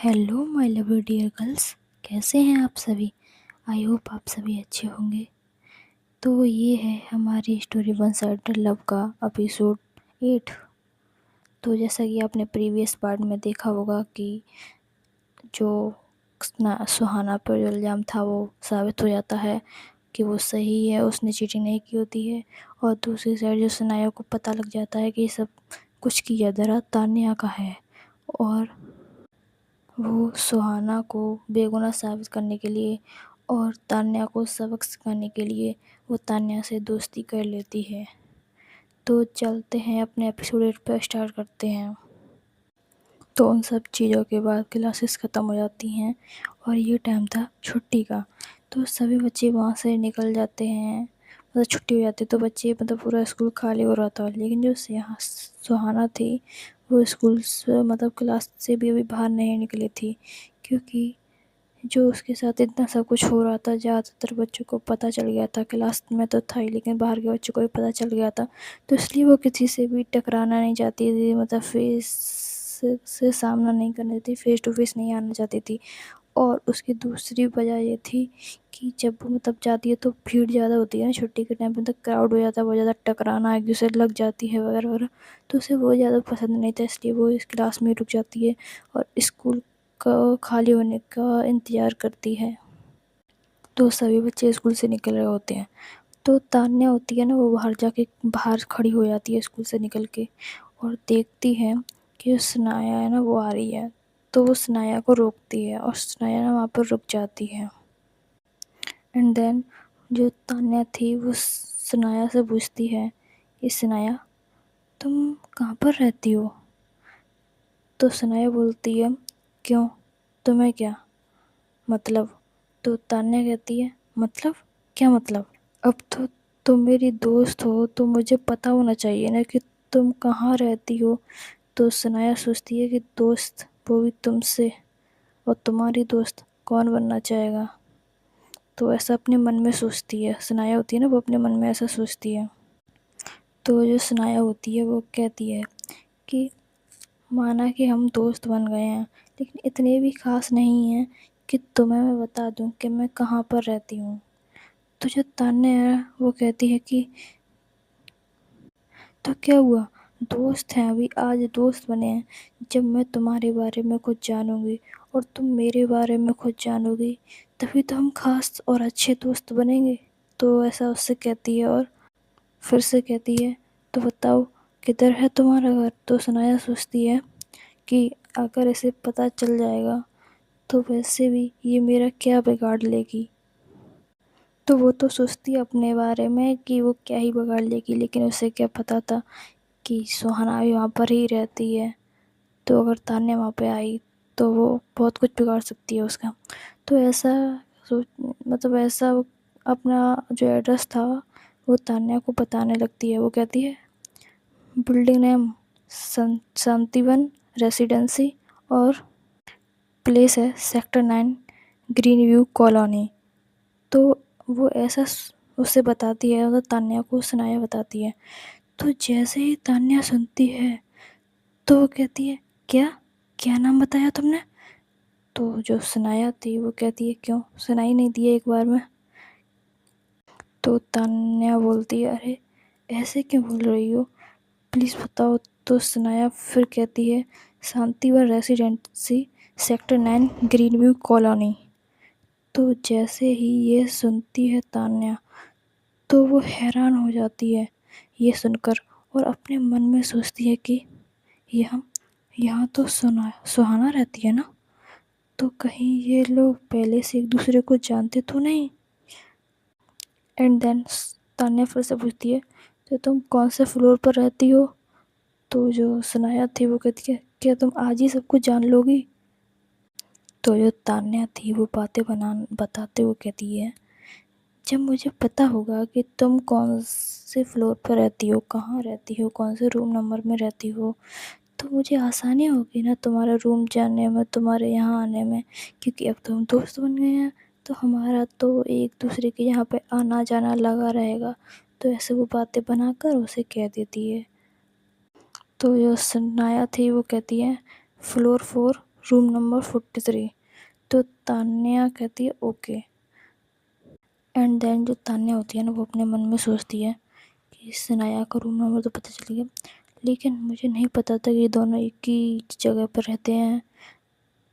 Hello my lovely dear girls, कैसे हैं आप सभी। आई होप आप सभी अच्छे होंगे। तो ये है हमारी स्टोरी वन साइडेड लव का एपिसोड 8। तो जैसा कि आपने प्रीवियस पार्ट में देखा होगा कि जो सुहाना पर जो इल्ज़ाम था वो साबित हो जाता है कि वो सही है, उसने चीटिंग नहीं की होती है। और दूसरी साइड जो सनाया को पता लग जाता है कि सब कुछ किया दरा तान्या का है, और वो सुहाना को बेगुनाह साबित करने के लिए और तान्या को सबक सिखाने के लिए वो तान्या से दोस्ती कर लेती है। तो चलते हैं अपने एपिसोड 8 पर स्टार्ट करते हैं। तो उन सब चीज़ों के बाद क्लासेस ख़त्म हो जाती हैं और ये टाइम था छुट्टी का। तो सभी बच्चे वहाँ से निकल जाते हैं, मतलब छुट्टी हो जाती है तो बच्चे पूरा स्कूल खाली हो रहा था। लेकिन जो सुहाना थी वो स्कूल से क्लास से भी अभी बाहर नहीं निकली थी, क्योंकि जो उसके साथ इतना सब कुछ हो रहा था ज़्यादातर बच्चों को पता चल गया था। क्लास में तो था ही, लेकिन बाहर के बच्चों को भी पता चल गया था। तो इसलिए वो किसी से भी टकराना नहीं चाहती थी, फेस से सामना नहीं करना चाहती, फेस टू फेस नहीं आना चाहती थी। और उसकी दूसरी वजह ये थी कि जब वो जाती है तो भीड़ ज़्यादा होती है ना, छुट्टी के टाइम पे तो क्राउड हो जाता है, बहुत ज़्यादा टकराना एक दूसरे लग जाती है वगैरह वगैरह। तो उसे वो ज़्यादा पसंद नहीं था, इसलिए वो इस क्लास में रुक जाती है और स्कूल का खाली होने का इंतज़ार करती है। तो सभी बच्चे स्कूल से निकल रहे होते हैं। तो तान्या होती है ना, वो बाहर खड़ी हो जाती है स्कूल से निकल के, और देखती है कि सनाया है ना वो आ रही है। तो वो सनाया को रोकती है और सनाया ना वहाँ पर रुक जाती है। एंड देन जो तान्या थी वो सनाया से पूछती है कि सनाया, तुम कहाँ पर रहती हो। तो सनाया बोलती है, क्यों, तुम्हें क्या मतलब। तो तान्या कहती है, मतलब, क्या मतलब। अब तो तुम मेरी दोस्त हो तो मुझे पता होना चाहिए ना कि तुम कहाँ रहती हो। तो सनाया सोचती है कि दोस्त वो भी तुमसे, और तुम्हारी दोस्त कौन बनना चाहेगा। तो ऐसा अपने मन में सोचती है, सनाया होती है ना वो अपने मन में ऐसा सोचती है। तो जो सनाया होती है वो कहती है कि माना कि हम दोस्त बन गए हैं, लेकिन इतने भी खास नहीं हैं कि तुम्हें मैं बता दूं कि मैं कहाँ पर रहती हूँ। तो जो तान्या है वो कहती है कि तो क्या हुआ, दोस्त हैं, अभी आज दोस्त बने हैं। जब मैं तुम्हारे बारे में कुछ जानूंगी और तुम मेरे बारे में कुछ जानोगी, तभी तो हम खास और अच्छे दोस्त बनेंगे। तो ऐसा उससे कहती है और फिर से कहती है, तो बताओ किधर है तुम्हारा घर। तो सनाया सोचती है कि अगर इसे पता चल जाएगा तो वैसे भी ये मेरा क्या बिगाड़ लेगी। तो वो तो सोचती है अपने बारे में कि वो क्या ही बिगाड़ लेगी, लेकिन उसे क्या पता था कि सुहाना भी वहाँ पर ही रहती है। तो अगर तान्या वहाँ पे आई तो वो बहुत कुछ बिगाड़ सकती है उसका। तो ऐसा सोच ऐसा वो अपना जो एड्रेस था वो तान्या को बताने लगती है। वो कहती है, बिल्डिंग नेम शांतिवन रेसिडेंसी, और प्लेस है सेक्टर 9 ग्रीन व्यू कॉलोनी। तो वो ऐसा उसे बताती है, तान्या को सनाया बताती है। तो जैसे ही तान्या सुनती है तो वो कहती है, क्या क्या नाम बताया तुमने। तो जो सनाया थी वो कहती है, क्यों सुनाई नहीं दिया एक बार में। तो तान्या बोलती है, अरे ऐसे क्यों बोल रही हो, प्लीज़ बताओ। तो सनाया फिर कहती है, Shantivan residency sector 9 green view colony. तो जैसे ही ये सुनती है तान्या तो वो हैरान हो जाती है ये सुनकर, और अपने मन में सोचती है कि यहाँ तो सुहाना रहती है ना, तो कहीं ये लोग पहले से एक दूसरे को जानते तो नहीं। एंड देन तान्या फिर से पूछती है, तो तुम कौन से फ्लोर पर रहती हो। तो जो सनाया थी वो कहती है, क्या तुम आज ही सब कुछ जान लोगी। तो जो तान्या थी वो बताते हुए कहती है, जब मुझे पता होगा कि तुम कौन से फ्लोर पर रहती हो, कहाँ रहती हो, कौन से रूम नंबर में रहती हो, तो मुझे आसानी होगी ना तुम्हारा रूम जानने में, तुम्हारे यहाँ आने में। क्योंकि अब तो हम दोस्त बन गए हैं तो हमारा तो एक दूसरे के यहाँ पे आना जाना लगा रहेगा। तो ऐसे वो बातें बनाकर उसे कह देती है। तो जो सनाया थी वो कहती है, फ्लोर 4 रूम नंबर 43। तो तान्या कहती है ओके। एंड देन जो तान्या होती है ना, वो अपने मन में सोचती है कि सनाया का रूम नंबर तो पता चल गया, लेकिन मुझे नहीं पता था कि ये दोनों एक ही जगह पर रहते हैं।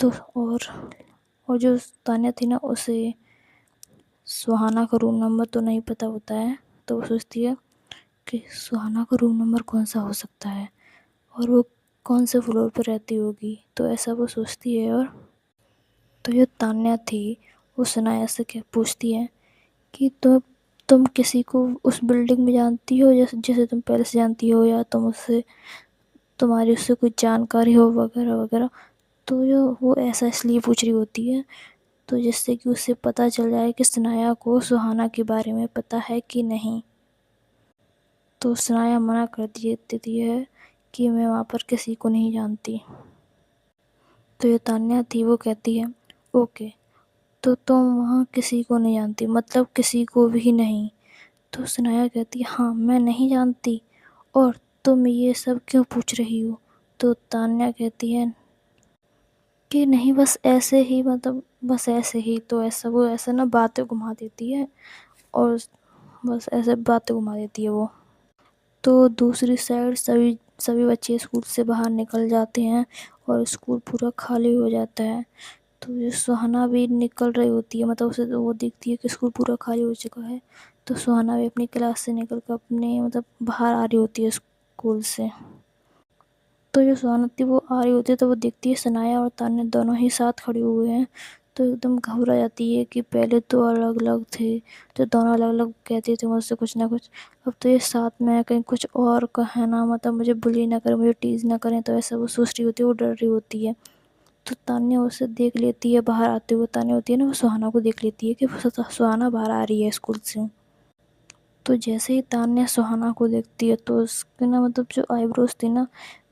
तो और जो तान्या थी ना, उसे सुहाना का रूम नंबर तो नहीं पता होता है। तो वो सोचती है कि सुहाना का रूम नंबर कौन सा हो सकता है और वो कौन से फ्लोर पर रहती होगी। तो ऐसा वो सोचती है। और तो जो तान्या थी, वो सनाया से क्या पूछती है कि तुम किसी को उस बिल्डिंग में जानती हो जैसे तुम पहले से जानती हो, या तुम्हारी उससे कुछ जानकारी हो वगैरह वगैरह। तो जो वो ऐसा इसलिए पूछ रही होती है, तो जिससे कि उससे पता चल जाए कि सनाया को सुहाना के बारे में पता है कि नहीं। तो सनाया मना कर देती है कि मैं वहाँ पर किसी को नहीं जानती। तो ये तान्या थी, वो कहती है ओके, तो तुम वहाँ किसी को नहीं जानती, मतलब किसी को भी नहीं। तो सनाया कहती है हाँ, मैं नहीं जानती, और तुम ये सब क्यों पूछ रही हो। तो तान्या कहती है कि नहीं, बस ऐसे ही, मतलब बस ऐसे ही। तो वो ऐसा ना बातें घुमा देती है, और बस ऐसे बातें घुमा देती है वो। तो दूसरी साइड सभी बच्चे स्कूल से बाहर निकल जाते हैं और स्कूल पूरा खाली हो जाता है। तो ये सुहाना भी निकल रही होती है, मतलब उसे तो वो देखती है कि स्कूल पूरा खाली हो चुका है। तो सुहाना भी अपनी क्लास से निकल कर अपने मतलब बाहर आ रही होती है स्कूल से। तो जो सुहाना थी, वो आ रही होती है, तो वो देखती है सनाया और तान्या दोनों ही साथ खड़े हुए हैं। तो एकदम घबरा जाती है कि पहले तो अलग अलग थे, तो दोनों अलग अलग कहते थे मुझसे कुछ ना कुछ, अब तो ये साथ में है, कहीं कुछ और कहे ना, मतलब मुझे बुली ना करें, मुझे टीज ना करें। तो ऐसा वो सोच रही होती है, वो डर रही होती है। तो तान्या उसे देख लेती है बाहर आते हुए। तान्या होती है ना, वो सुहाना को देख लेती है कि सुहाना बाहर आ रही है स्कूल से। तो जैसे ही तान्या सुहाना को देखती है, तो उसके ना मतलब जो आईब्रोज थी ना,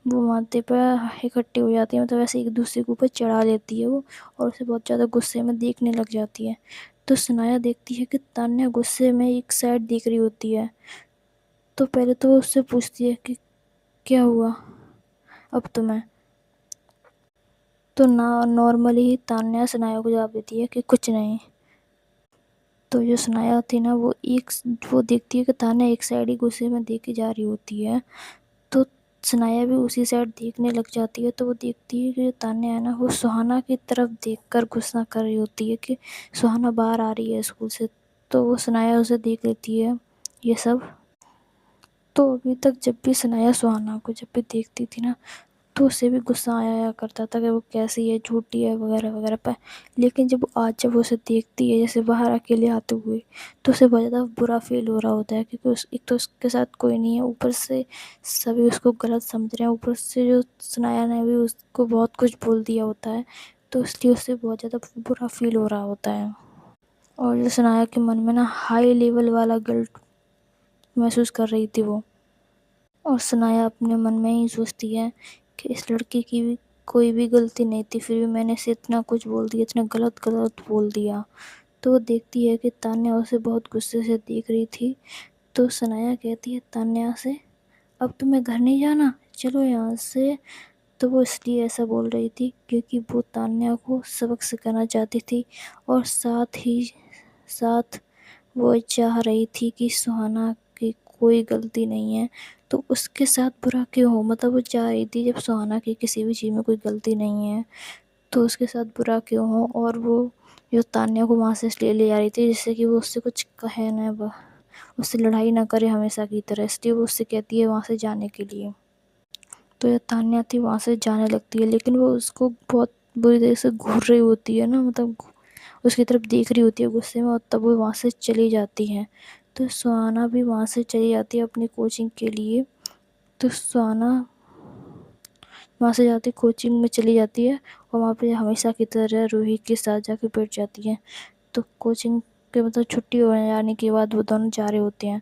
वो माथे पर इकट्ठी हो जाती है, मतलब ऐसे एक दूसरे के ऊपर चढ़ा लेती है वो, और उसे बहुत ज़्यादा गुस्से में देखने लग जाती है। तो सनाया देखती है कि तान्या गुस्से में एक साइड देख रही होती है। तो पहले तो वो उससे पूछती है कि क्या हुआ अब तुम्हें। तो ना नॉर्मली ही तान्या सनाया को जवाब देती है कि कुछ नहीं। तो जो सनाया थी ना, वो देखती है कि तान्या एक साइड ही गुस्से में देखे जा रही होती है। तो सनाया भी उसी साइड देखने लग जाती है। तो वो देखती है कि जो तान्या है ना, वो सुहाना की तरफ देखकर गुस्सा कर रही होती है कि सुहाना बाहर आ रही है स्कूल से। तो वो सनाया उसे देख लेती है ये सब। तो अभी तक जब भी सनाया सुहाना को जब भी देखती थी ना, तो उसे भी गुस्सा आया करता था कि वो कैसी है, झूठी है वगैरह वगैरह पर। लेकिन जब वो उसे देखती है जैसे बाहर अकेले आते हुए, तो उसे बहुत ज़्यादा बुरा फील हो रहा होता है, क्योंकि एक तो उसके साथ कोई नहीं है, ऊपर से सभी उसको गलत समझ रहे हैं, ऊपर से जो सनाया ने भी उसको बहुत कुछ बोल दिया होता है। तो इसलिए उसे बहुत ज़्यादा बुरा फील हो रहा होता है। और जो सनाया के मन में ना हाई लेवल वाला गिल्ट महसूस कर रही थी वो। और सनाया अपने मन में ही सोचती है कि इस लड़की की भी कोई भी गलती नहीं थी, फिर भी मैंने इसे इतना कुछ बोल दिया, इतना गलत गलत बोल दिया। तो वो देखती है कि तान्या उसे बहुत गुस्से से देख रही थी। तो सनाया कहती है तान्या से, अब तुम्हें घर नहीं जाना, चलो यहाँ से। तो वो इसलिए ऐसा बोल रही थी क्योंकि वो तान्या को सबक सिखाना चाहती थी, और साथ वो चाह रही थी कि सुहाना की कोई गलती नहीं है, तो उसके साथ बुरा क्यों हो। मतलब वो चाह रही थी जब सुहाना की किसी भी चीज़ में कोई गलती नहीं है, तो उसके साथ बुरा क्यों हो। और वो जो तान्या को वहाँ से इसलिए ले जा रही थी जिससे कि वो उससे कुछ कहे ना, उससे लड़ाई ना करे हमेशा की तरह, इसलिए वो उससे कहती है वहाँ से जाने के लिए। तो ये तान्या थी वहाँ से जाने लगती है, लेकिन वो उसको बहुत बुरी तरह से घूर रही होती है ना, मतलब उसकी तरफ देख रही होती है गुस्से में, और तब वो वहाँ से चली जाती है। तो सुहाना भी वहाँ से चली जाती है अपनी कोचिंग के लिए। तो सुहाना वहाँ से जाती कोचिंग में चली जाती है, और वहाँ पे हमेशा की तरह रूही के साथ जाके बैठ जाती है। तो कोचिंग के मतलब छुट्टी हो जाने के बाद वो दोनों जा रहे होते हैं।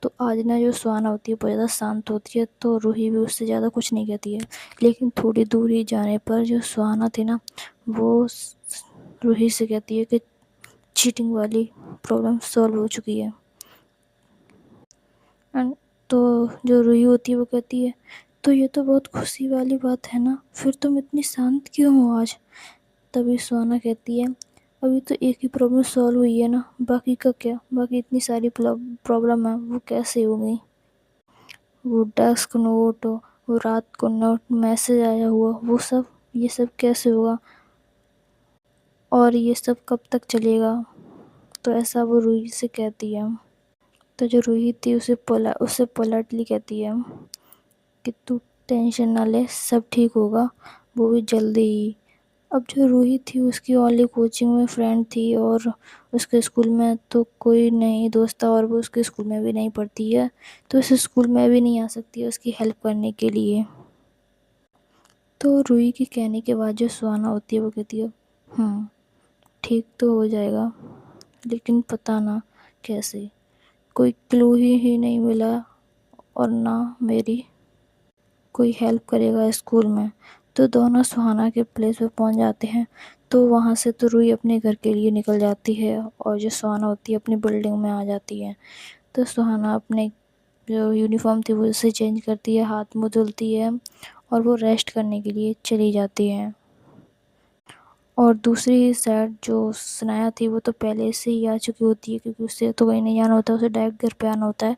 तो आज ना जो सुहाना होती है बहुत ज़्यादा शांत होती है, तो रूही भी उससे ज़्यादा कुछ नहीं कहती है। लेकिन थोड़ी दूर ही जाने पर जो सुहाना थी ना, वो रूही से कहती है कि चीटिंग वाली प्रॉब्लम सॉल्व हो चुकी है। एंड तो जो रूही होती है वो कहती है تو یہ تو بہت خوشی والی بات ہے نا، پھر تم اتنی شانت کیوں ہو آج؟ تبھی سہانا کہتی ہے ابھی تو ایک ہی پرابلم سالو ہوئی ہے نا، باقی کا کیا؟ باقی اتنی ساری پرابلم ہیں وہ کیسے ہو گئی؟ وہ ڈیسک نوٹ، وہ رات کو نوٹ میسج آیا ہوا، یہ سب کیسے ہوگا؟ اور یہ سب کب تک چلے گا؟ تو ایسا وہ روہی سے کہتی ہے۔ تو جو روہی تھی اسے پولائٹلی کہتی ہے کہ تو ٹینشن نہ لے، سب ٹھیک ہوگا، وہ بھی جلدی ہی۔ اب جو روہی تھی اس کی اونلی کوچنگ میں فرینڈ تھی، اور اس کے اسکول میں تو کوئی نہیں دوست تھا، اور وہ اس کے اسکول میں بھی نہیں پڑھتی ہے، تو اس اسکول میں بھی نہیں آ سکتی ہے اس کی ہیلپ کرنے کے لیے۔ تو روہی کے کہنے کے بعد جو سہانا ہوتی ہے وہ کہتی ہے ٹھیک تو ہو جائے گا، لیکن پتہ نہ کیسے، کوئی کلو ہی نہیں ملا، اور نہ میری کوئی ہیلپ کرے گا اسکول میں۔ تو دونوں سہانا کے پلیس پہ پہنچ جاتے ہیں، تو وہاں سے تو روہی اپنے گھر کے لیے نکل جاتی ہے، اور جو سہانا ہوتی ہے اپنی بلڈنگ میں آ جاتی ہے۔ تو سہانا اپنے جو یونیفارم تھی وہ اسے چینج کرتی ہے، ہاتھ منہ دھلتی ہے، اور وہ ریسٹ کرنے کے لیے چلی جاتی ہے۔ اور دوسری سائڈ جو ثنایا تھی وہ تو پہلے سے ہی آ چکی ہوتی ہے، کیونکہ اس سے تو کہیں نہیں جانا ہوتا، اسے ڈائریکٹ گھر پہ آنا ہوتا ہے،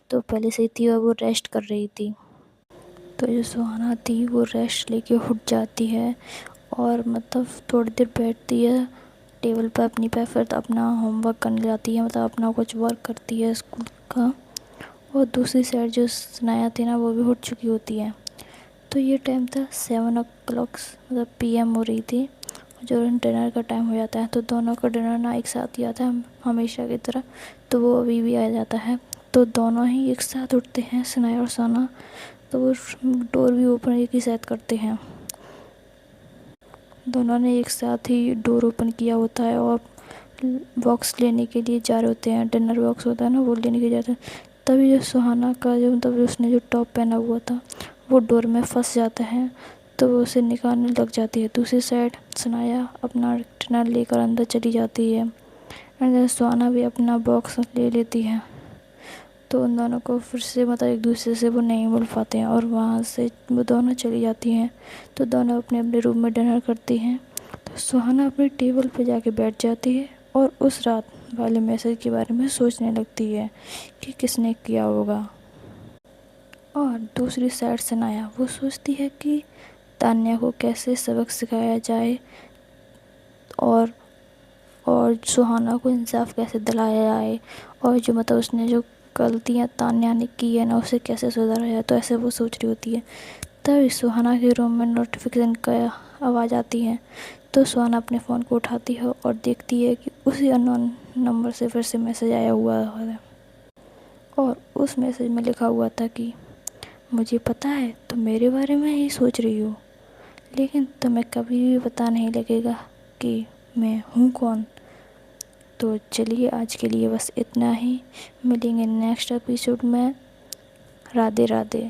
تو پہلے سے ہی تھی اور وہ ریسٹ کر رہی تھی۔ تو جو سہانا تھی وہ ریسٹ لے کے اٹھ جاتی ہے، اور تھوڑی دیر بیٹھتی ہے ٹیبل پہ اپنی پہ، پھر اپنا ہوم ورک کرنے جاتی ہے، اپنا کچھ ورک کرتی ہے اسکول کا۔ اور دوسری سائڈ جو ثنایا تھی نا وہ بھی اٹھ چکی ہوتی ہے۔ تو یہ ٹائم تھا 7 o'clock PM ہو رہی تھی، جو ڈنر کا ٹائم ہو جاتا ہے، تو دونوں کا ڈنر نہ ایک ساتھ ہی آتا ہے ہمیشہ کی طرح، تو وہ ابھی بھی آ جاتا ہے، تو دونوں ہی ایک ساتھ اٹھتے ہیں ثنایا اور سہانا، تو وہ ڈور بھی اوپن ایک ہی ساتھ کرتے ہیں۔ دونوں نے ایک ساتھ ہی ڈور اوپن کیا ہوتا ہے، اور باکس لینے کے لیے جا رہے ہوتے ہیں، ڈنر باکس ہوتا ہے نا وہ لینے کے لیے جاتے ہیں۔ تبھی جو سہانا کا اس نے جو ٹاپ پہنا ہوا تھا وہ ڈور میں پھنس جاتا ہے، تو وہ اسے نکالنے لگ جاتی ہے۔ دوسری سائڈ ثنایا اپنا ڈنر لے کر اندر چلی جاتی ہے، اور سہانا بھی اپنا باکس لے لیتی ہے، تو ان دونوں کو پھر سے ایک دوسرے سے وہ نہیں مل پاتے ہیں، اور وہاں سے وہ دونوں چلی جاتی ہیں، تو دونوں اپنے اپنے روم میں ڈنر کرتی ہیں۔ تو سہانا اپنے ٹیبل پہ جا کے بیٹھ جاتی ہے، اور اس رات والے میسج کے بارے میں سوچنے لگتی ہے کہ کس نے کیا ہوگا۔ اور دوسری سائڈ ثنایا وہ سوچتی ہے کہ تانیہ کو کیسے سبق سکھایا جائے، اور سہانا کو انصاف کیسے دلایا جائے، اور جو اس نے جو غلطیاں تانیہ نے کی ہے نا اسے کیسے سدھارا جائے، تو ایسے وہ سوچ رہی ہوتی ہے۔ تب سہانا کے روم میں نوٹیفیکیشن کا آواز آتی ہے، تو سہانا اپنے فون کو اٹھاتی ہے اور دیکھتی ہے کہ اسی انون نمبر سے پھر سے میسج آیا ہوا ہے، اور اس میسج میں لکھا ہوا تھا کہ مجھے پتہ ہے تم میرے بارے میں ہی سوچ رہی ہو، لیکن تمہیں کبھی بھی پتہ نہیں لگے گا کہ میں ہوں کون۔ تو چلیے آج کے لیے بس اتنا ہی، ملیں گے نیکسٹ ایپیسوڈ میں۔ رادھے رادھے۔